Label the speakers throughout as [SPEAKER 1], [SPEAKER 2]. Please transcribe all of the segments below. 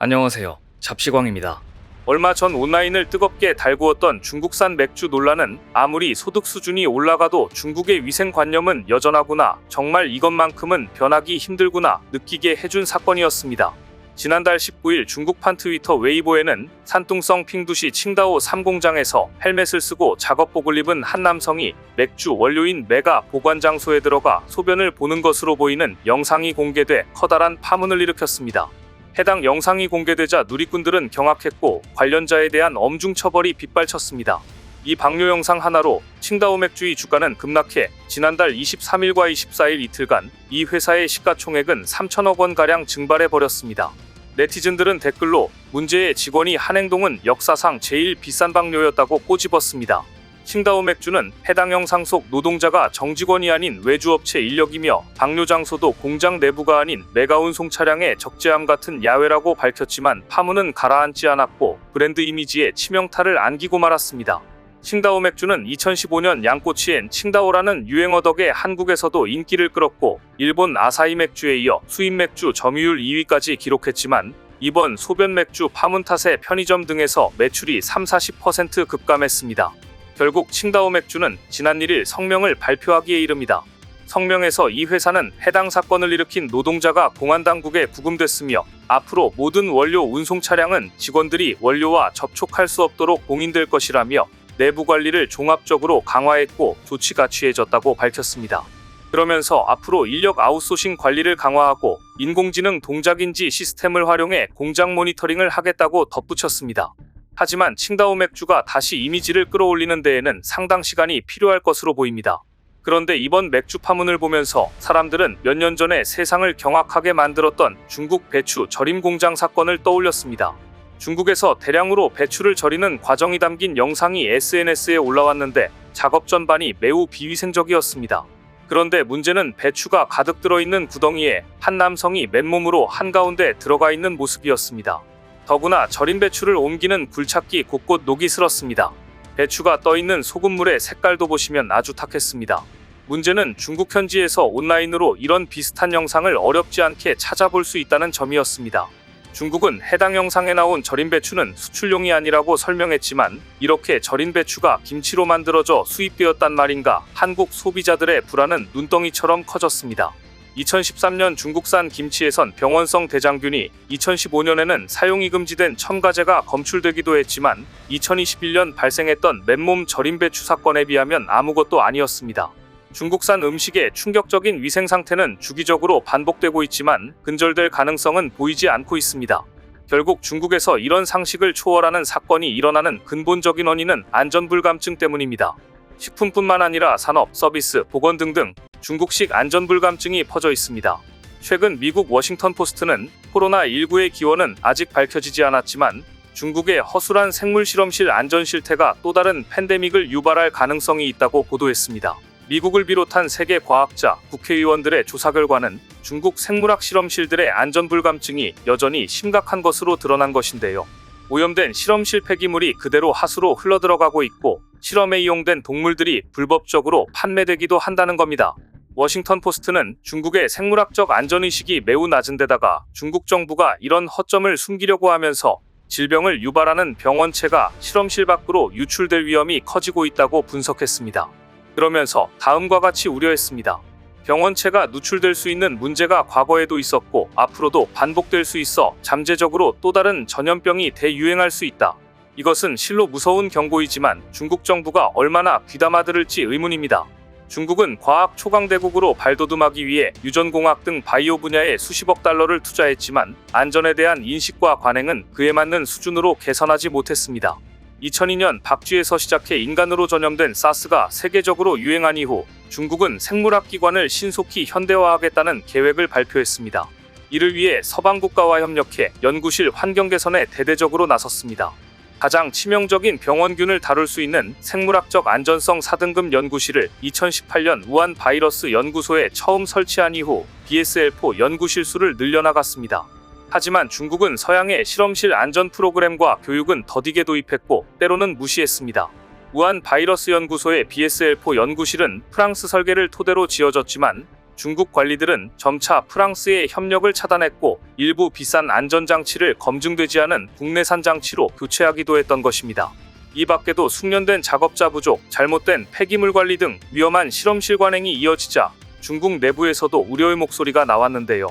[SPEAKER 1] 안녕하세요. 잡시광입니다.
[SPEAKER 2] 얼마 전 온라인을 뜨겁게 달구었던 중국산 맥주 논란은 아무리 소득 수준이 올라가도 중국의 위생관념은 여전하구나, 정말 이것만큼은 변하기 힘들구나 느끼게 해준 사건이었습니다. 지난달 19일 중국판 트위터 웨이보에는 산둥성 핑두시 칭다오 3공장에서 헬멧을 쓰고 작업복을 입은 한 남성이 맥주 원료인 메가 보관장소에 들어가 소변을 보는 것으로 보이는 영상이 공개돼 커다란 파문을 일으켰습니다. 해당 영상이 공개되자 누리꾼들은 경악했고 관련자에 대한 엄중 처벌이 빗발쳤습니다. 이 방류 영상 하나로 칭다오 맥주의 주가는 급락해 지난달 23일과 24일 이틀간 이 회사의 시가총액은 3천억 원가량 증발해버렸습니다. 네티즌들은 댓글로 문제의 직원이 한 행동은 역사상 제일 비싼 방류였다고 꼬집었습니다. 칭다오 맥주는 해당 영상 속 노동자가 정직원이 아닌 외주업체 인력이며 방류 장소도 공장 내부가 아닌 메가운송 차량의 적재함 같은 야외라고 밝혔지만 파문은 가라앉지 않았고 브랜드 이미지에 치명타를 안기고 말았습니다. 칭다오 맥주는 2015년 양꼬치엔 칭다오라는 유행어 덕에 한국에서도 인기를 끌었고 일본 아사히 맥주에 이어 수입 맥주 점유율 2위까지 기록했지만 이번 소변 맥주 파문 탓에 편의점 등에서 매출이 30-40% 급감했습니다. 결국 칭다오 맥주는 지난 1일 성명을 발표하기에 이릅니다. 성명에서 이 회사는 해당 사건을 일으킨 노동자가 공안당국에 구금됐으며 앞으로 모든 원료 운송 차량은 직원들이 원료와 접촉할 수 없도록 봉인될 것이라며 내부 관리를 종합적으로 강화했고 조치가 취해졌다고 밝혔습니다. 그러면서 앞으로 인력 아웃소싱 관리를 강화하고 인공지능 동작인지 시스템을 활용해 공장 모니터링을 하겠다고 덧붙였습니다. 하지만 칭다오 맥주가 다시 이미지를 끌어올리는 데에는 상당 시간이 필요할 것으로 보입니다. 그런데 이번 맥주 파문을 보면서 사람들은 몇 년 전에 세상을 경악하게 만들었던 중국 배추 절임 공장 사건을 떠올렸습니다. 중국에서 대량으로 배추를 절이는 과정이 담긴 영상이 SNS에 올라왔는데 작업 전반이 매우 비위생적이었습니다. 그런데 문제는 배추가 가득 들어있는 구덩이에 한 남성이 맨몸으로 한가운데 들어가 있는 모습이었습니다. 더구나 절인 배추를 옮기는 굴착기 곳곳 녹이 슬었습니다. 배추가 떠있는 소금물의 색깔도 보시면 아주 탁했습니다. 문제는 중국 현지에서 온라인으로 이런 비슷한 영상을 어렵지 않게 찾아볼 수 있다는 점이었습니다. 중국은 해당 영상에 나온 절인 배추는 수출용이 아니라고 설명했지만 이렇게 절인 배추가 김치로 만들어져 수입되었단 말인가 한국 소비자들의 불안은 눈덩이처럼 커졌습니다. 2013년 중국산 김치에선 병원성 대장균이, 2015년에는 사용이 금지된 첨가제가 검출되기도 했지만 2021년 발생했던 맨몸 절인 배추 사건에 비하면 아무것도 아니었습니다. 중국산 음식의 충격적인 위생 상태는 주기적으로 반복되고 있지만 근절될 가능성은 보이지 않고 있습니다. 결국 중국에서 이런 상식을 초월하는 사건이 일어나는 근본적인 원인은 안전불감증 때문입니다. 식품뿐만 아니라 산업, 서비스, 보건 등등 중국식 안전불감증이 퍼져 있습니다. 최근 미국 워싱턴 포스트는 코로나19의 기원은 아직 밝혀지지 않았지만 중국의 허술한 생물 실험실 안전 실태가 또 다른 팬데믹을 유발할 가능성이 있다고 보도했습니다. 미국을 비롯한 세계 과학자, 국회의원들의 조사 결과는 중국 생물학 실험실들의 안전불감증이 여전히 심각한 것으로 드러난 것인데요. 오염된 실험실 폐기물이 그대로 하수로 흘러들어가고 있고 실험에 이용된 동물들이 불법적으로 판매되기도 한다는 겁니다. 워싱턴 포스트는 중국의 생물학적 안전의식이 매우 낮은 데다가 중국 정부가 이런 허점을 숨기려고 하면서 질병을 유발하는 병원체가 실험실 밖으로 유출될 위험이 커지고 있다고 분석했습니다. 그러면서 다음과 같이 우려했습니다. 병원체가 누출될 수 있는 문제가 과거에도 있었고 앞으로도 반복될 수 있어 잠재적으로 또 다른 전염병이 대유행할 수 있다. 이것은 실로 무서운 경고이지만 중국 정부가 얼마나 귀담아 들을지 의문입니다. 중국은 과학 초강대국으로 발돋움하기 위해 유전공학 등 바이오 분야에 수십억 달러를 투자했지만 안전에 대한 인식과 관행은 그에 맞는 수준으로 개선하지 못했습니다. 2002년 박쥐에서 시작해 인간으로 전염된 사스가 세계적으로 유행한 이후 중국은 생물학 기관을 신속히 현대화하겠다는 계획을 발표했습니다. 이를 위해 서방 국가와 협력해 연구실 환경 개선에 대대적으로 나섰습니다. 가장 치명적인 병원균을 다룰 수 있는 생물학적 안전성 4등급 연구실을 2018년 우한 바이러스 연구소에 처음 설치한 이후 BSL-4 연구실 수를 늘려나갔습니다. 하지만 중국은 서양의 실험실 안전 프로그램과 교육은 더디게 도입했고 때로는 무시했습니다. 우한 바이러스 연구소의 BSL-4 연구실은 프랑스 설계를 토대로 지어졌지만 중국 관리들은 점차 프랑스의 협력을 차단했고 일부 비싼 안전장치를 검증되지 않은 국내산 장치로 교체하기도 했던 것입니다. 이 밖에도 숙련된 작업자 부족, 잘못된 폐기물 관리 등 위험한 실험실 관행이 이어지자 중국 내부에서도 우려의 목소리가 나왔는데요.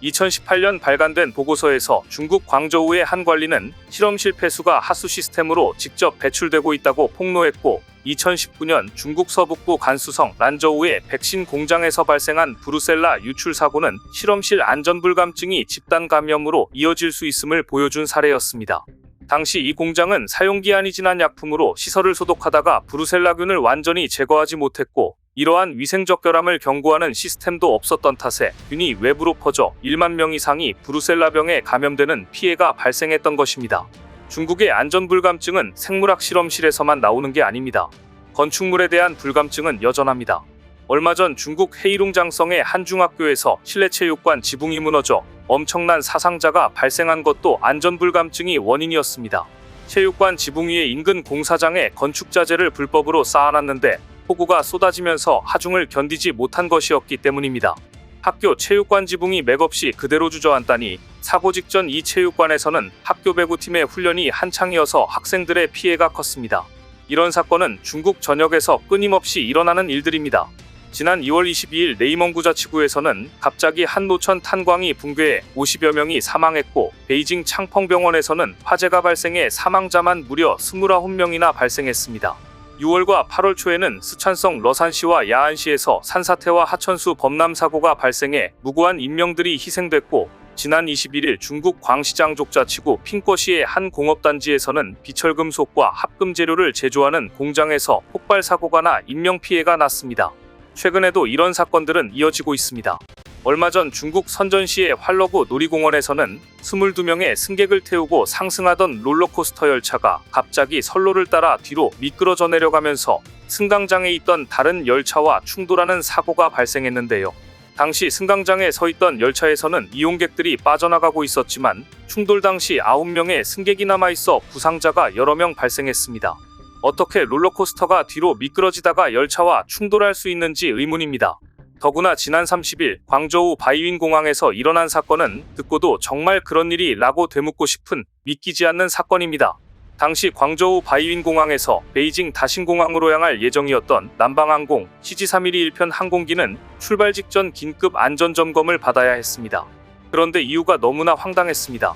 [SPEAKER 2] 2018년 발간된 보고서에서 중국 광저우의 한 관리는 실험실 폐수가 하수 시스템으로 직접 배출되고 있다고 폭로했고, 2019년 중국 서북부 간수성 란저우의 백신 공장에서 발생한 브루셀라 유출 사고는 실험실 안전불감증이 집단 감염으로 이어질 수 있음을 보여준 사례였습니다. 당시 이 공장은 사용기한이 지난 약품으로 시설을 소독하다가 브루셀라균을 완전히 제거하지 못했고, 이러한 위생적결함을 경고하는 시스템도 없었던 탓에 균이 외부로 퍼져 1만 명 이상이 브루셀라병에 감염되는 피해가 발생했던 것입니다. 중국의 안전불감증은 생물학 실험실에서만 나오는 게 아닙니다. 건축물에 대한 불감증은 여전합니다. 얼마 전 중국 헤이룽장성의 한 중학교에서 실내체육관 지붕이 무너져 엄청난 사상자가 발생한 것도 안전불감증이 원인이었습니다. 체육관 지붕 위에 인근 공사장에 건축자재를 불법으로 쌓아놨는데 폭우가 쏟아지면서 하중을 견디지 못한 것이었기 때문입니다. 학교 체육관 지붕이 맥없이 그대로 주저앉다니, 사고 직전 이 체육관에서는 학교 배구팀의 훈련이 한창이어서 학생들의 피해가 컸습니다. 이런 사건은 중국 전역에서 끊임없이 일어나는 일들입니다. 지난 2월 22일 내이멍구 자치구에서는 갑자기 한 노천 탄광이 붕괴해 50여 명이 사망했고, 베이징 창펑병원에서는 화재가 발생해 사망자만 무려 29명이나 발생했습니다. 6월과 8월 초에는 스촨성 러산시와 야안시에서 산사태와 하천수 범람 사고가 발생해 무고한 인명들이 희생됐고, 지난 21일 중국 광시장 족자치구 핑궈시의 한 공업단지에서는 비철금속과 합금 재료를 제조하는 공장에서 폭발 사고가 나 인명피해가 났습니다. 최근에도 이런 사건들은 이어지고 있습니다. 얼마 전 중국 선전시의 활러구 놀이공원에서는 22명의 승객을 태우고 상승하던 롤러코스터 열차가 갑자기 선로를 따라 뒤로 미끄러져 내려가면서 승강장에 있던 다른 열차와 충돌하는 사고가 발생했는데요. 당시 승강장에 서 있던 열차에서는 이용객들이 빠져나가고 있었지만 충돌 당시 9명의 승객이 남아있어 부상자가 여러 명 발생했습니다. 어떻게 롤러코스터가 뒤로 미끄러지다가 열차와 충돌할 수 있는지 의문입니다. 더구나 지난 30일 광저우 바이윈 공항에서 일어난 사건은 듣고도 정말 그런 일이 라고 되묻고 싶은 믿기지 않는 사건입니다. 당시 광저우 바이윈 공항에서 베이징 다신공항으로 향할 예정이었던 남방항공 CG312 1편 항공기는 출발 직전 긴급 안전점검을 받아야 했습니다. 그런데 이유가 너무나 황당했습니다.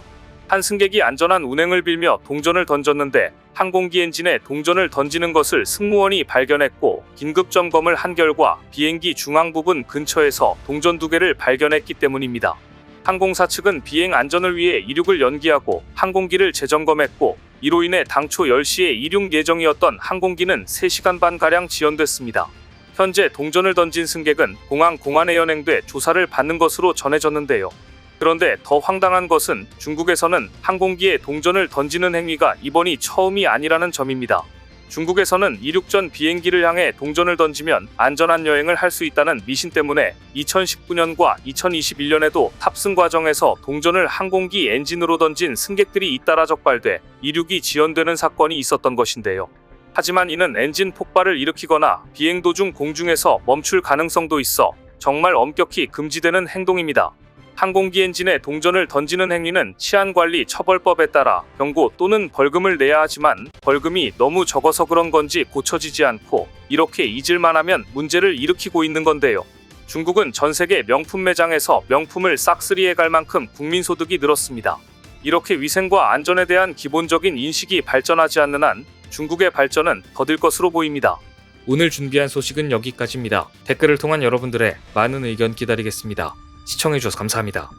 [SPEAKER 2] 한 승객이 안전한 운행을 빌며 동전을 던졌는데 항공기 엔진에 동전을 던지는 것을 승무원이 발견했고, 긴급 점검을 한 결과 비행기 중앙 부분 근처에서 동전 2개를 발견했기 때문입니다. 항공사 측은 비행 안전을 위해 이륙을 연기하고 항공기를 재점검했고, 이로 인해 당초 10시에 이륙 예정이었던 항공기는 3시간 반가량 지연됐습니다. 현재 동전을 던진 승객은 공항 공안에 연행돼 조사를 받는 것으로 전해졌는데요. 그런데 더 황당한 것은 중국에서는 항공기에 동전을 던지는 행위가 이번이 처음이 아니라는 점입니다. 중국에서는 이륙 전 비행기를 향해 동전을 던지면 안전한 여행을 할 수 있다는 미신 때문에 2019년과 2021년에도 탑승 과정에서 동전을 항공기 엔진으로 던진 승객들이 잇따라 적발돼 이륙이 지연되는 사건이 있었던 것인데요. 하지만 이는 엔진 폭발을 일으키거나 비행 도중 공중에서 멈출 가능성도 있어 정말 엄격히 금지되는 행동입니다. 항공기 엔진에 동전을 던지는 행위는 치안관리 처벌법에 따라 경고 또는 벌금을 내야 하지만 벌금이 너무 적어서 그런 건지 고쳐지지 않고 이렇게 잊을만 하면 문제를 일으키고 있는 건데요. 중국은 전 세계 명품 매장에서 명품을 싹쓸이해 갈 만큼 국민소득이 늘었습니다. 이렇게 위생과 안전에 대한 기본적인 인식이 발전하지 않는 한 중국의 발전은 더딜 것으로 보입니다.
[SPEAKER 1] 오늘 준비한 소식은 여기까지입니다. 댓글을 통한 여러분들의 많은 의견 기다리겠습니다. 시청해주셔서 감사합니다.